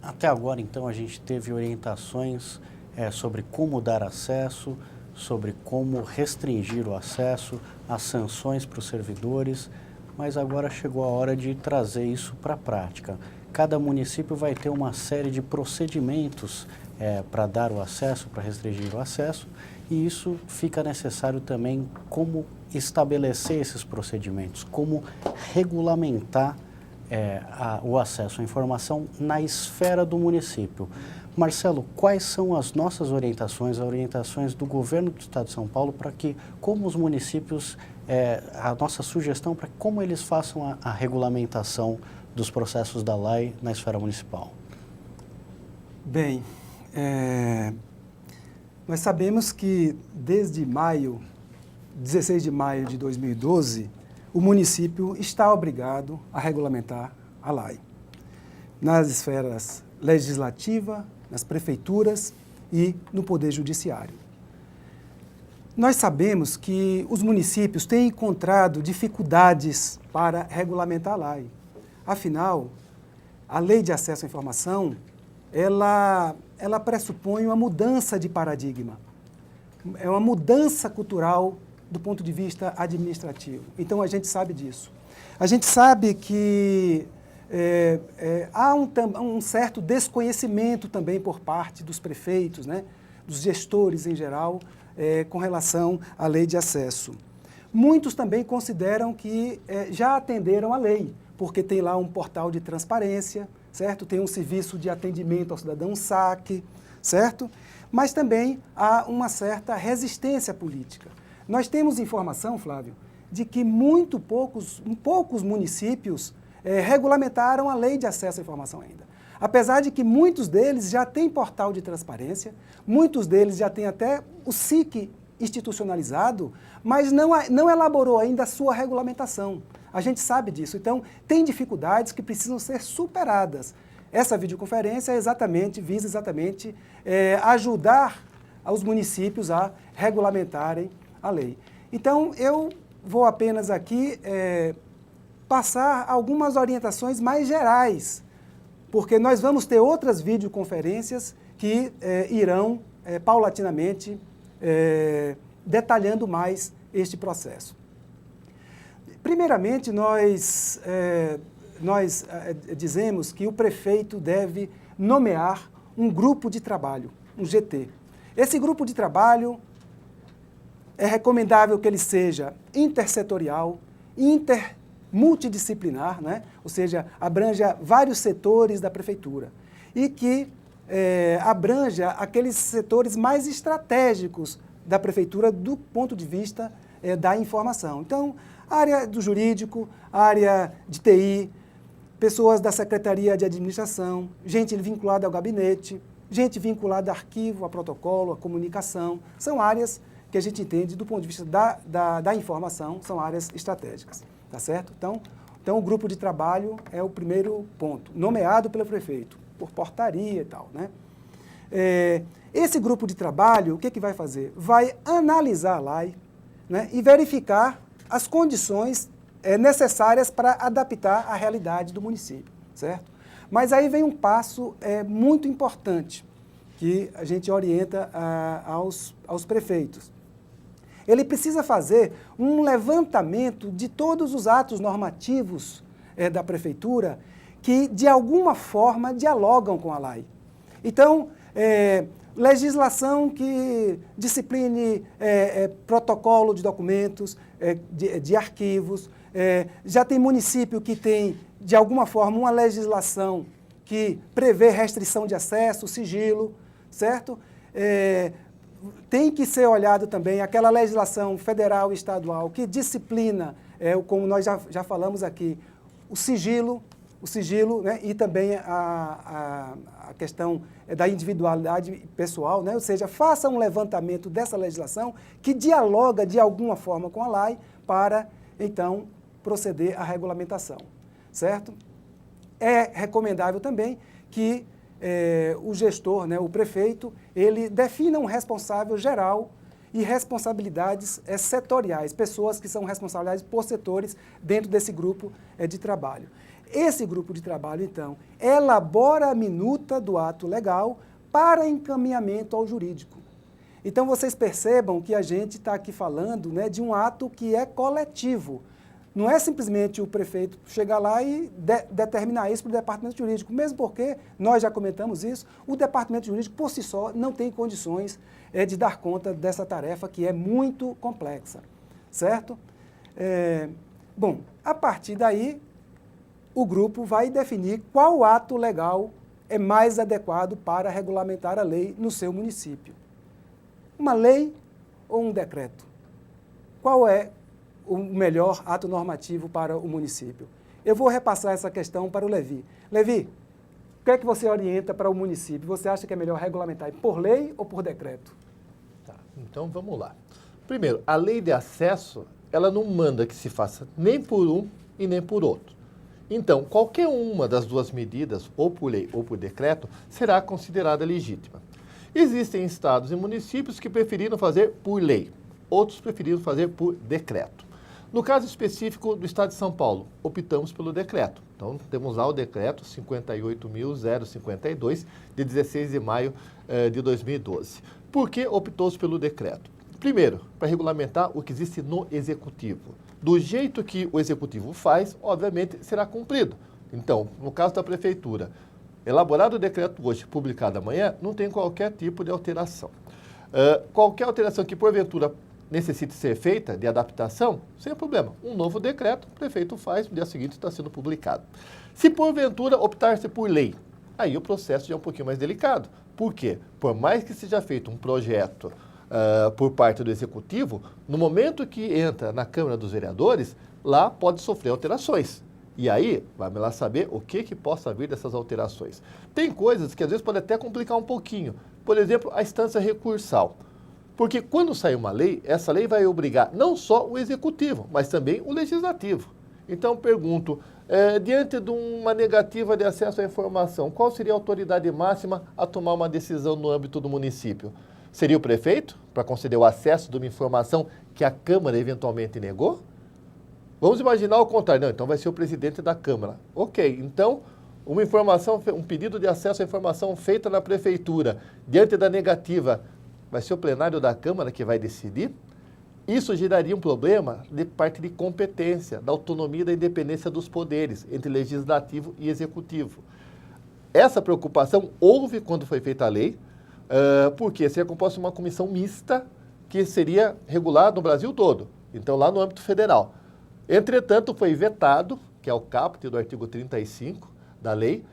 Até agora, então, a gente teve orientações sobre como dar acesso, sobre como restringir o acesso, as sanções para os servidores, mas agora chegou a hora de trazer isso para a prática. Cada município vai ter uma série de procedimentos para dar o acesso, para restringir o acesso, e isso fica necessário também como estabelecer esses procedimentos, como regulamentar o acesso à informação na esfera do município. Marcelo, quais são as nossas orientações, as orientações do governo do Estado de São Paulo para que, como os municípios, a nossa sugestão para como eles façam a regulamentação dos processos da lei na esfera municipal? Bem, nós sabemos que desde 16 de maio de 2012, o município está obrigado a regulamentar a lei nas esferas legislativa, nas prefeituras e no Poder Judiciário. Nós sabemos que os municípios têm encontrado dificuldades para regulamentar a lei. Afinal, a Lei de Acesso à Informação, ela pressupõe uma mudança de paradigma. É uma mudança cultural do ponto de vista administrativo. Então, a gente sabe disso. A gente sabe que há um certo desconhecimento também por parte dos prefeitos, né, dos gestores em geral, com relação à lei de acesso. Muitos também consideram que já atenderam à lei, porque tem lá um portal de transparência, certo? Tem um serviço de atendimento ao cidadão SAC, certo? Mas também há uma certa resistência política. Nós temos informação, Flávio, de que poucos municípios regulamentaram a lei de acesso à informação ainda. Apesar de que muitos deles já têm portal de transparência, muitos deles já têm até o SIC institucionalizado, mas não elaborou ainda a sua regulamentação. A gente sabe disso. Então, tem dificuldades que precisam ser superadas. Essa videoconferência visa exatamente ajudar os municípios a regulamentarem a lei. Então, eu vou apenas aqui passar algumas orientações mais gerais, porque nós vamos ter outras videoconferências que irão paulatinamente detalhando mais este processo. Primeiramente, nós dizemos que o prefeito deve nomear um grupo de trabalho, um GT. Esse grupo de trabalho é recomendável que ele seja intersetorial, multidisciplinar, né? Ou seja, abranja vários setores da prefeitura e que abranja aqueles setores mais estratégicos da prefeitura do ponto de vista da informação. Então, área do jurídico, área de TI, pessoas da Secretaria de Administração, gente vinculada ao gabinete, gente vinculada a arquivo, a protocolo, a comunicação, são áreas que a gente entende do ponto de vista da informação, são áreas estratégicas, tá certo? Então, o grupo de trabalho é o primeiro ponto, nomeado pelo prefeito, por portaria e tal, né? Esse grupo de trabalho, o que vai fazer? Vai analisar a lei, né, e verificar as condições necessárias para adaptar à realidade do município, certo? Mas aí vem um passo muito importante, que a gente orienta aos prefeitos. Ele precisa fazer um levantamento de todos os atos normativos da prefeitura que, de alguma forma, dialogam com a lei. Então, legislação que discipline protocolo de documentos, de arquivos. Já tem município que tem, de alguma forma, uma legislação que prevê restrição de acesso, sigilo, certo? Tem que ser olhado também aquela legislação federal e estadual que disciplina, como nós já falamos aqui, o sigilo, né, e também a questão da individualidade pessoal, né, ou seja, faça um levantamento dessa legislação que dialoga de alguma forma com a lei para, então, proceder à regulamentação, certo? É recomendável também que o gestor, né, o prefeito, ele defina um responsável geral e responsabilidades setoriais, pessoas que são responsáveis por setores dentro desse grupo de trabalho. Esse grupo de trabalho, então, elabora a minuta do ato legal para encaminhamento ao jurídico. Então, vocês percebam que a gente está aqui falando, né, de um ato que é coletivo. Não é simplesmente o prefeito chegar lá e determinar isso para o departamento jurídico, mesmo porque, nós já comentamos isso, o departamento jurídico, por si só, não tem condições de dar conta dessa tarefa que é muito complexa, certo? Bom, a partir daí, o grupo vai definir qual ato legal é mais adequado para regulamentar a lei no seu município. Uma lei ou um decreto? Qual é o melhor ato normativo para o município? Eu vou repassar essa questão para o Levi. Levi, o que é que você orienta para o município? Você acha que é melhor regulamentar por lei ou por decreto? Tá, então vamos lá. Primeiro, a lei de acesso, ela não manda que se faça nem por um e nem por outro. Então, qualquer uma das duas medidas, ou por lei ou por decreto, será considerada legítima. Existem estados e municípios que preferiram fazer por lei, outros preferiram fazer por decreto. No caso específico do estado de São Paulo, optamos pelo decreto. Então, temos lá o decreto 58.052, de 16 de maio de 2012. Por que optou-se pelo decreto? Primeiro, para regulamentar o que existe no executivo. Do jeito que o executivo faz, obviamente, será cumprido. Então, no caso da prefeitura, elaborado o decreto hoje, publicado amanhã, não tem qualquer tipo de alteração. Qualquer alteração que, porventura, necessite ser feita de adaptação, sem problema. Um novo decreto, o prefeito faz, no dia seguinte está sendo publicado. Se, porventura, optar-se por lei, aí o processo já é um pouquinho mais delicado. Por quê? Por mais que seja feito um projeto por parte do Executivo, no momento que entra na Câmara dos Vereadores, lá pode sofrer alterações. E aí, vai lá saber o que possa vir dessas alterações. Tem coisas que às vezes podem até complicar um pouquinho. Por exemplo, a instância recursal. Porque quando sair uma lei, essa lei vai obrigar não só o Executivo, mas também o Legislativo. Então, pergunto, diante de uma negativa de acesso à informação, qual seria a autoridade máxima a tomar uma decisão no âmbito do município? Seria o prefeito, para conceder o acesso de uma informação que a Câmara eventualmente negou? Vamos imaginar o contrário. Não, então vai ser o presidente da Câmara. Ok, então, uma informação, um pedido de acesso à informação feita na prefeitura, diante da negativa, vai ser o plenário da Câmara que vai decidir? Isso geraria um problema de parte de competência, da autonomia e da independência dos poderes, entre legislativo e executivo. Essa preocupação houve quando foi feita a lei, porque seria composta uma comissão mista que seria regulada no Brasil todo, então lá no âmbito federal. Entretanto, foi vetado, que é o caput do artigo 35 da lei,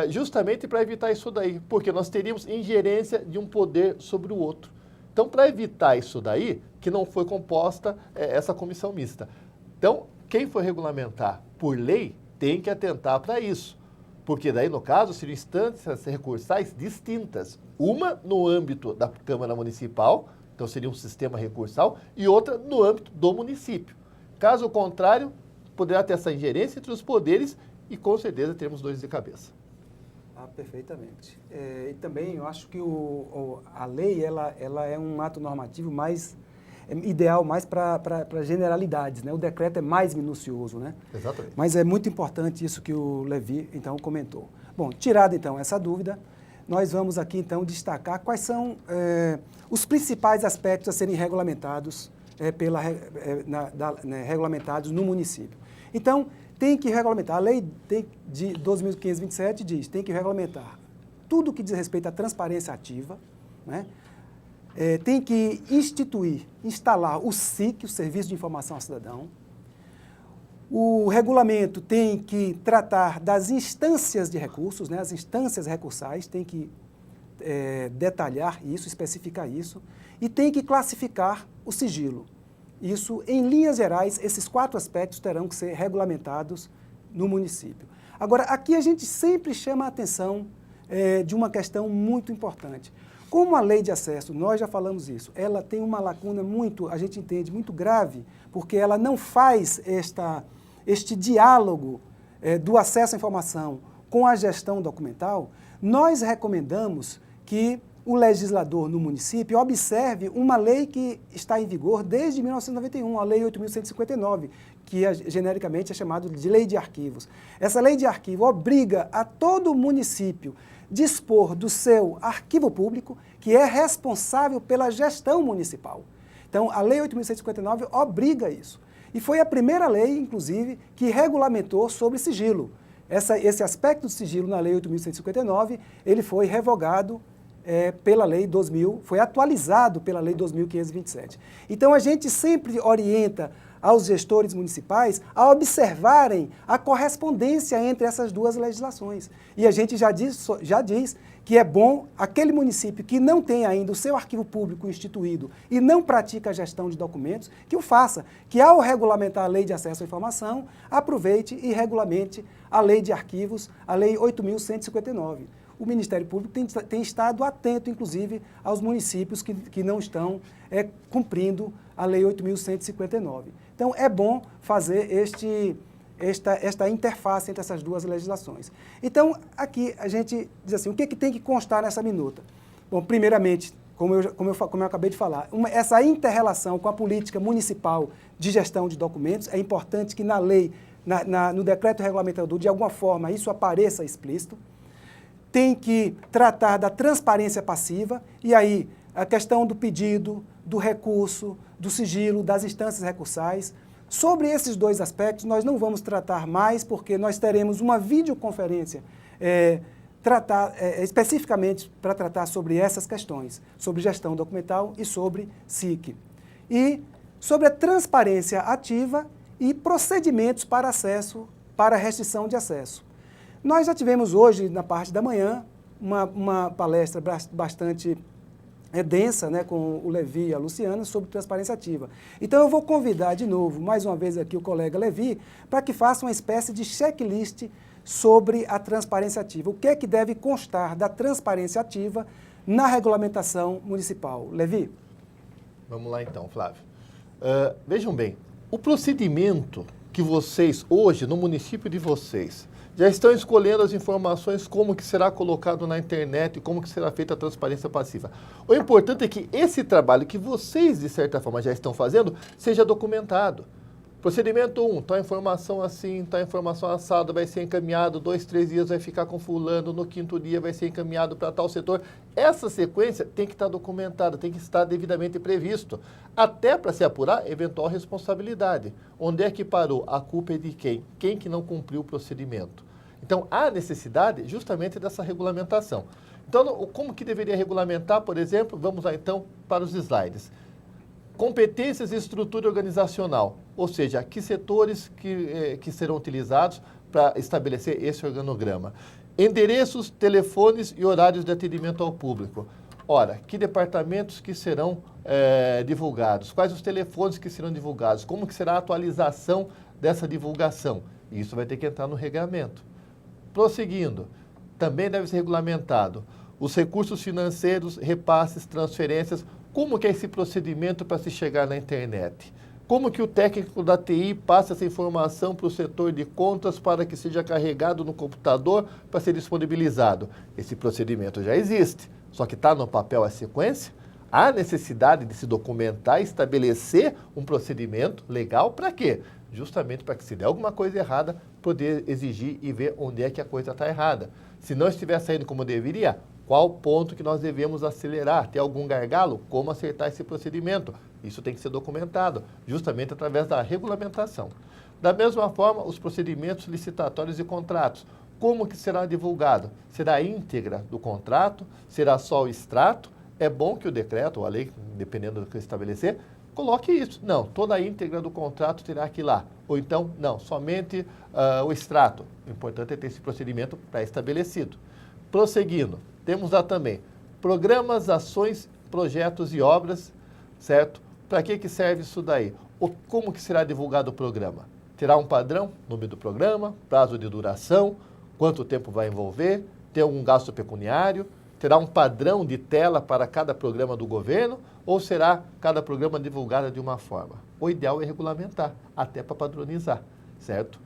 justamente para evitar isso daí, porque nós teríamos ingerência de um poder sobre o outro. Então, para evitar isso daí, que não foi composta essa comissão mista. Então, quem for regulamentar por lei tem que atentar para isso, porque daí, no caso, seriam instâncias recursais distintas. Uma no âmbito da Câmara Municipal, então seria um sistema recursal, e outra no âmbito do município. Caso contrário, poderá ter essa ingerência entre os poderes e, com certeza, teremos dores de cabeça. Perfeitamente. E também eu acho que a lei ela é um ato normativo mais ideal mais para generalidades, né? O decreto é mais minucioso, né? Exatamente. Mas é muito importante isso que o Levi, então, comentou. Bom, tirada, então, essa dúvida, nós vamos aqui, então, destacar quais são os principais aspectos a serem regulamentados, regulamentados no município. Então, tem que regulamentar. A lei de 12.527 diz, tem que regulamentar tudo que diz respeito à transparência ativa, né? Tem que instalar o SIC, o Serviço de Informação ao Cidadão. O regulamento tem que tratar das instâncias de recursos, né? As instâncias recursais, tem que detalhar isso, especificar isso, e tem que classificar o sigilo. Isso, em linhas gerais, esses 4 aspectos terão que ser regulamentados no município. Agora, aqui a gente sempre chama a atenção de uma questão muito importante. Como a lei de acesso, nós já falamos isso, ela tem uma lacuna a gente entende, muito grave, porque ela não faz este diálogo do acesso à informação com a gestão documental. Nós recomendamos que o legislador no município observe uma lei que está em vigor desde 1991, a Lei 8.159, que genericamente é chamada de Lei de Arquivos. Essa Lei de Arquivo obriga a todo município dispor do seu arquivo público, que é responsável pela gestão municipal. Então, a Lei 8.159 obriga isso. E foi a primeira lei, inclusive, que regulamentou sobre sigilo. Esse aspecto do sigilo na Lei 8.159, ele foi revogado pela Lei 2.000, foi atualizado pela Lei 2.527. Então, a gente sempre orienta aos gestores municipais a observarem a correspondência entre essas duas legislações. E a gente já diz que é bom aquele município que não tem ainda o seu arquivo público instituído e não pratica a gestão de documentos, que o faça, que ao regulamentar a Lei de Acesso à Informação, aproveite e regulamente a Lei de Arquivos, a Lei 8.159. O Ministério Público tem estado atento, inclusive, aos municípios que não estão cumprindo a Lei 8.159. Então, é bom fazer esta interface entre essas duas legislações. Então, aqui a gente diz assim, o que tem que constar nessa minuta? Bom, primeiramente, como eu acabei de falar, essa inter-relação com a política municipal de gestão de documentos, é importante que na lei, no decreto regulamentador, de alguma forma, isso apareça explícito. Tem que tratar da transparência passiva, e aí a questão do pedido, do recurso, do sigilo, das instâncias recursais. Sobre esses dois aspectos, nós não vamos tratar mais, porque nós teremos uma videoconferência especificamente para tratar sobre essas questões, sobre gestão documental e sobre SIC. E sobre a transparência ativa e procedimentos para acesso, para restrição de acesso. Nós já tivemos hoje, na parte da manhã, uma palestra bastante densa, né, com o Levi e a Luciana, sobre transparência ativa. Então, eu vou convidar de novo, mais uma vez aqui, o colega Levi, para que faça uma espécie de checklist sobre a transparência ativa. O que é que deve constar da transparência ativa na regulamentação municipal? Levi? Vamos lá então, Flávio. Vejam bem, o procedimento que vocês, hoje, no município de vocês, já estão escolhendo as informações, como que será colocado na internet e como que será feita a transparência passiva. O importante é que esse trabalho que vocês, de certa forma, já estão fazendo, seja documentado. Procedimento 1, tal informação assim, tal informação assada, vai ser encaminhado, 2, 3 dias vai ficar com fulano, no 5º dia vai ser encaminhado para tal setor. Essa sequência tem que estar documentada, tem que estar devidamente previsto, até para se apurar eventual responsabilidade. Onde é que parou? A culpa é de quem? Quem que não cumpriu o procedimento? Então, há necessidade justamente dessa regulamentação. Então, como que deveria regulamentar, por exemplo? Vamos lá, então, para os slides. Competências e estrutura organizacional, ou seja, que setores que serão utilizados para estabelecer esse organograma. Endereços, telefones e horários de atendimento ao público. Ora, que departamentos que serão divulgados? Quais os telefones que serão divulgados? Como que será a atualização dessa divulgação? Isso vai ter que entrar no regulamento. Prosseguindo, também deve ser regulamentado os recursos financeiros, repasses, transferências, como que é esse procedimento para se chegar na internet? Como que o técnico da TI passa essa informação para o setor de contas para que seja carregado no computador para ser disponibilizado? Esse procedimento já existe, só que está no papel a sequência. Há necessidade de se documentar e estabelecer um procedimento legal para quê? Justamente para que, se der alguma coisa errada, poder exigir e ver onde é que a coisa está errada. Se não estiver saindo como deveria, qual ponto que nós devemos acelerar? Tem algum gargalo? Como acertar esse procedimento? Isso tem que ser documentado, justamente através da regulamentação. Da mesma forma, os procedimentos licitatórios e contratos. Como que será divulgado? Será a íntegra do contrato? Será só o extrato? É bom que o decreto, ou a lei, dependendo do que estabelecer, coloque isso. Não, toda a íntegra do contrato terá que ir lá. Ou então, não, somente o extrato. O importante é ter esse procedimento pré-estabelecido. Prosseguindo, temos lá também programas, ações, projetos e obras, certo? Para que serve isso daí? Como que será divulgado o programa? Terá um padrão, nome do programa, prazo de duração, quanto tempo vai envolver, tem algum gasto pecuniário, terá um padrão de tela para cada programa do governo ou será cada programa divulgado de uma forma? O ideal é regulamentar, até para padronizar, certo?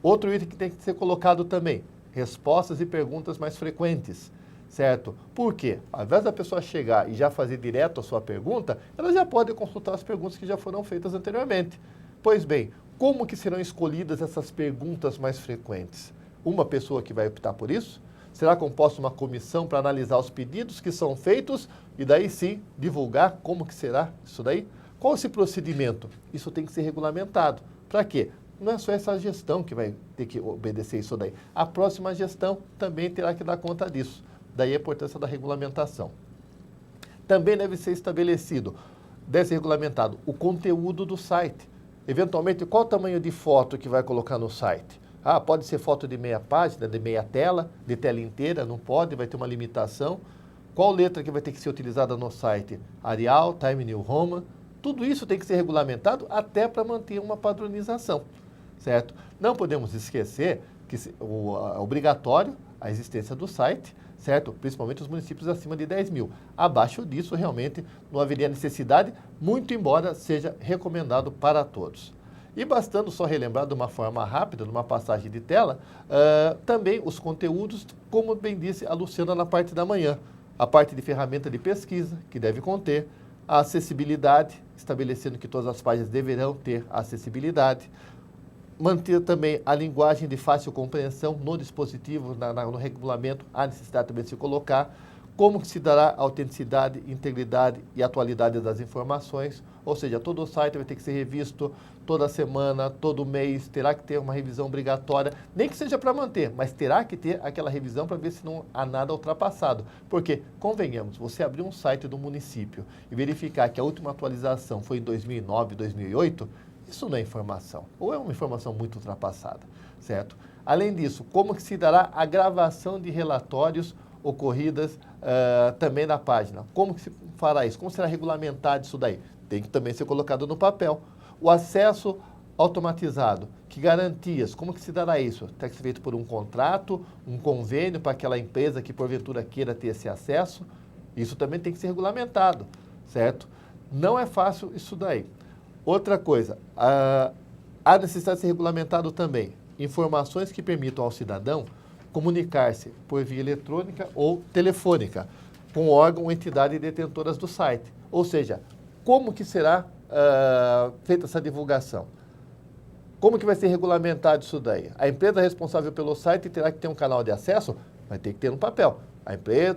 Outro item que tem que ser colocado também, respostas e perguntas mais frequentes, certo? Por quê? Ao invés da pessoa chegar e já fazer direto a sua pergunta, ela já pode consultar as perguntas que já foram feitas anteriormente. Pois bem, como que serão escolhidas essas perguntas mais frequentes? Uma pessoa que vai optar por isso? Será composta uma comissão para analisar os pedidos que são feitos e daí sim divulgar como que será isso daí? Qual esse procedimento? Isso tem que ser regulamentado. Para quê? Não é só essa gestão que vai ter que obedecer isso daí. A próxima gestão também terá que dar conta disso. Daí a importância da regulamentação. Também deve ser estabelecido, deve ser regulamentado o conteúdo do site. Eventualmente, qual o tamanho de foto que vai colocar no site? Ah, pode ser foto de meia página, de meia tela, de tela inteira, não pode, vai ter uma limitação. Qual letra que vai ter que ser utilizada no site? Arial, Time New Roman, tudo isso tem que ser regulamentado até para manter uma padronização, certo? Não podemos esquecer que é obrigatório a existência do site, certo? Principalmente os municípios acima de 10 mil. Abaixo disso, realmente, não haveria necessidade, muito embora seja recomendado para todos. E bastando só relembrar de uma forma rápida, numa passagem de tela, também os conteúdos, como bem disse a Luciana na parte da manhã, a parte de ferramenta de pesquisa, que deve conter, a acessibilidade, estabelecendo que todas as páginas deverão ter acessibilidade, manter também a linguagem de fácil compreensão no dispositivo, no regulamento, há necessidade também de se colocar, como que se dará a autenticidade, integridade e atualidade das informações, ou seja, todo o site vai ter que ser revisto toda semana, todo mês, terá que ter uma revisão obrigatória, nem que seja para manter, mas terá que ter aquela revisão para ver se não há nada ultrapassado. Porque, convenhamos, você abrir um site do município e verificar que a última atualização foi em 2009, 2008, isso não é informação, ou é uma informação muito ultrapassada, certo? Além disso, como que se dará a gravação de relatórios ocorridas também na página? Como que se fará isso? Como será regulamentado isso daí? Tem que também ser colocado no papel. O acesso automatizado, que garantias? Como que se dará isso? Tem que ser feito por um contrato, um convênio para aquela empresa que porventura queira ter esse acesso? Isso também tem que ser regulamentado, certo? Não é fácil isso daí. Outra coisa, há necessidade de ser regulamentado também informações que permitam ao cidadão comunicar-se por via eletrônica ou telefônica com órgão ou entidade detentoras do site. Ou seja, como que será feita essa divulgação? Como que vai ser regulamentado isso daí? A empresa responsável pelo site terá que ter um canal de acesso? Vai ter que ter no papel.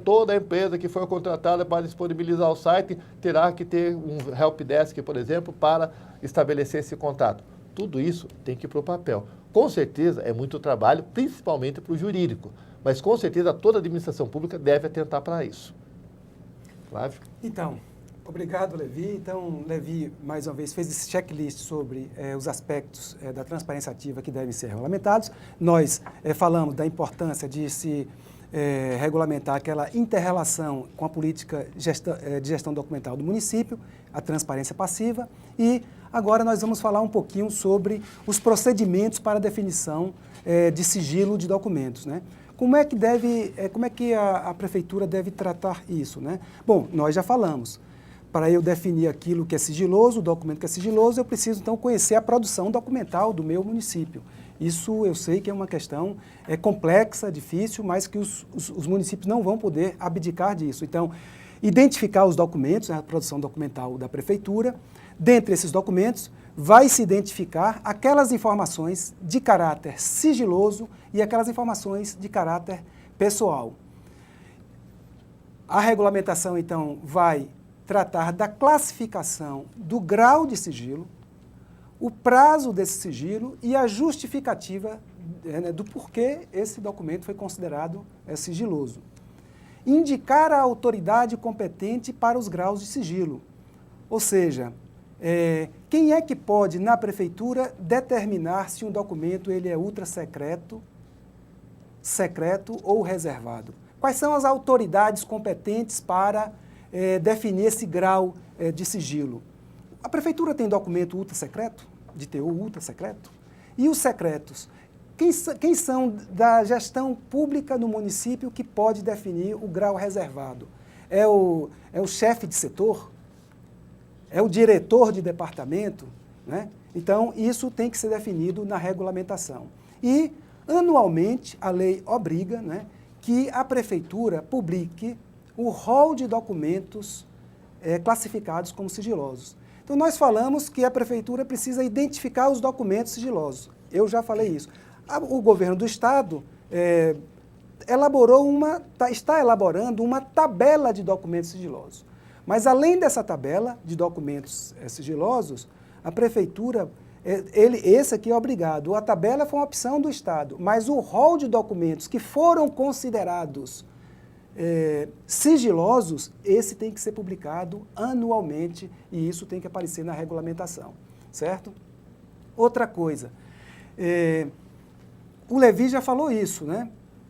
Toda a empresa que for contratada para disponibilizar o site terá que ter um helpdesk, por exemplo, para estabelecer esse contato. Tudo isso tem que ir para o papel. Com certeza é muito trabalho, principalmente para o jurídico, mas com certeza toda a administração pública deve atentar para isso. Flávio? Então, obrigado, Levi. Então, Levi, mais uma vez, fez esse checklist sobre os aspectos da transparência ativa que devem ser regulamentados. Nós falamos da importância de se regulamentar aquela inter-relação com a política de gestão documental do município, a transparência passiva, e agora nós vamos falar um pouquinho sobre os procedimentos para definição de sigilo de documentos, né? Como é que a prefeitura deve tratar isso, né? Bom, nós já falamos. Para eu definir aquilo que é sigiloso, o documento que é sigiloso, eu preciso então conhecer a produção documental do meu município. Isso eu sei que é uma questão complexa, difícil, mas que os municípios não vão poder abdicar disso. Então, identificar os documentos, a produção documental da prefeitura. Dentre esses documentos, vai se identificar aquelas informações de caráter sigiloso e aquelas informações de caráter pessoal. A regulamentação, então, vai tratar da classificação do grau de sigilo, o prazo desse sigilo e a justificativa do porquê esse documento foi considerado sigiloso. Indicar a autoridade competente para os graus de sigilo, ou seja, quem é que pode, na prefeitura, determinar se um documento ele é ultra-secreto, secreto ou reservado? Quais são as autoridades competentes para definir esse grau de sigilo? A prefeitura tem documento ultra-secreto, de teor ultra-secreto? E os secretos? Quem são da gestão pública no município que pode definir o grau reservado? É o chefe de setor? É o diretor de departamento? Né? Então, isso tem que ser definido na regulamentação. E, anualmente, a lei obriga, né, que a prefeitura publique o rol de documentos classificados como sigilosos. Então, nós falamos que a prefeitura precisa identificar os documentos sigilosos. Eu já falei isso. O governo do Estado está elaborando uma tabela de documentos sigilosos. Mas, além dessa tabela de documentos sigilosos, a prefeitura, esse aqui é obrigado. A tabela foi uma opção do Estado, mas o rol de documentos que foram considerados sigilosos, esse tem que ser publicado anualmente e isso tem que aparecer na regulamentação, certo? Outra coisa, o Levi já falou isso, né?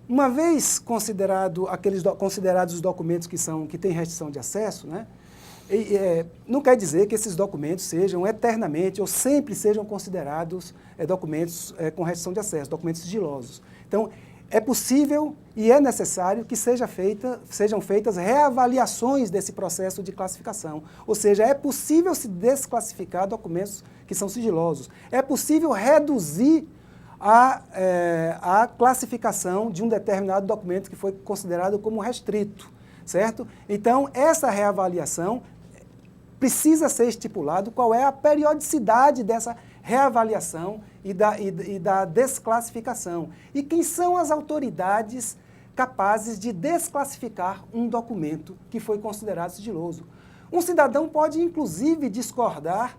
Uma vez considerados os documentos que têm restrição de acesso, né? Não quer dizer que esses documentos sejam eternamente ou sempre sejam considerados documentos com restrição de acesso, documentos sigilosos. Então, é possível e é necessário que sejam feitas reavaliações desse processo de classificação. Ou seja, é possível se desclassificar documentos que são sigilosos. É possível reduzir a classificação de um determinado documento que foi considerado como restrito, certo? Então, essa reavaliação precisa ser estipulado qual é a periodicidade dessa reavaliação e da desclassificação. E quem são as autoridades capazes de desclassificar um documento que foi considerado sigiloso. Um cidadão pode, inclusive, discordar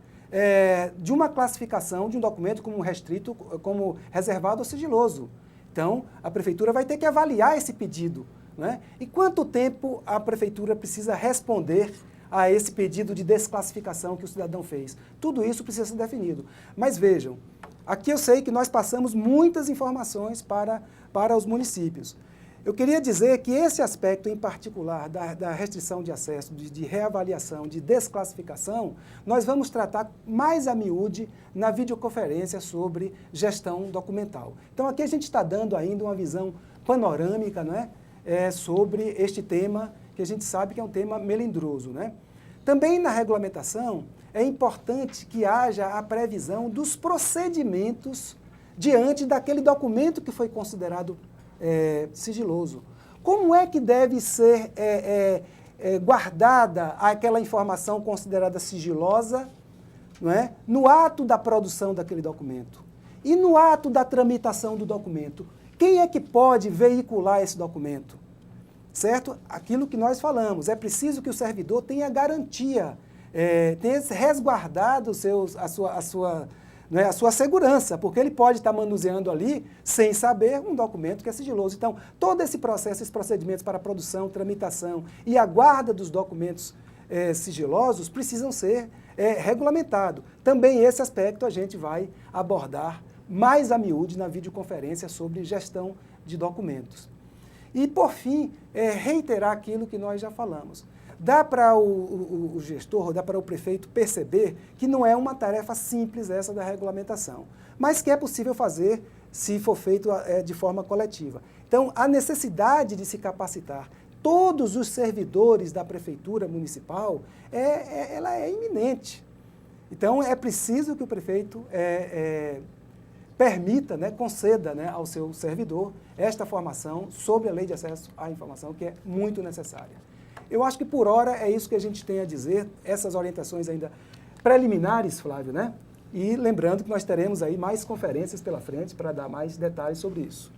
de uma classificação de um documento como restrito, como reservado ou sigiloso. Então, a prefeitura vai ter que avaliar esse pedido, né? E quanto tempo a prefeitura precisa responder a esse pedido de desclassificação que o cidadão fez? Tudo isso precisa ser definido. Mas vejam, aqui eu sei que nós passamos muitas informações para os municípios. Eu queria dizer que esse aspecto em particular da restrição de acesso, de reavaliação, de desclassificação, nós vamos tratar mais a miúde na videoconferência sobre gestão documental. Então aqui a gente está dando ainda uma visão panorâmica, né, sobre este tema, que a gente sabe que é um tema melindroso, né? Também na regulamentação é importante que haja a previsão dos procedimentos diante daquele documento que foi considerado sigiloso. Como é que deve ser guardada aquela informação considerada sigilosa, não é? No ato da produção daquele documento? E no ato da tramitação do documento? Quem é que pode veicular esse documento? Certo? Aquilo que nós falamos, é preciso que o servidor tenha garantia, tenha resguardado a sua segurança, porque ele pode estar manuseando ali, sem saber, um documento que é sigiloso. Então, todo esse processo, esses procedimentos para a produção, tramitação e a guarda dos documentos sigilosos precisam ser regulamentados. Também esse aspecto a gente vai abordar mais a miúde na videoconferência sobre gestão de documentos. E, por fim, reiterar aquilo que nós já falamos. Dá para o gestor, dá para o prefeito perceber que não é uma tarefa simples essa da regulamentação, mas que é possível fazer se for feito de forma coletiva. Então, a necessidade de se capacitar todos os servidores da prefeitura municipal, ela é iminente. Então, é preciso que o prefeito permita, né, conceda, né, ao seu servidor esta formação sobre a lei de acesso à informação, que é muito necessária. Eu acho que, por hora, é isso que a gente tem a dizer, essas orientações ainda preliminares, Flávio, né? E lembrando que nós teremos aí mais conferências pela frente para dar mais detalhes sobre isso.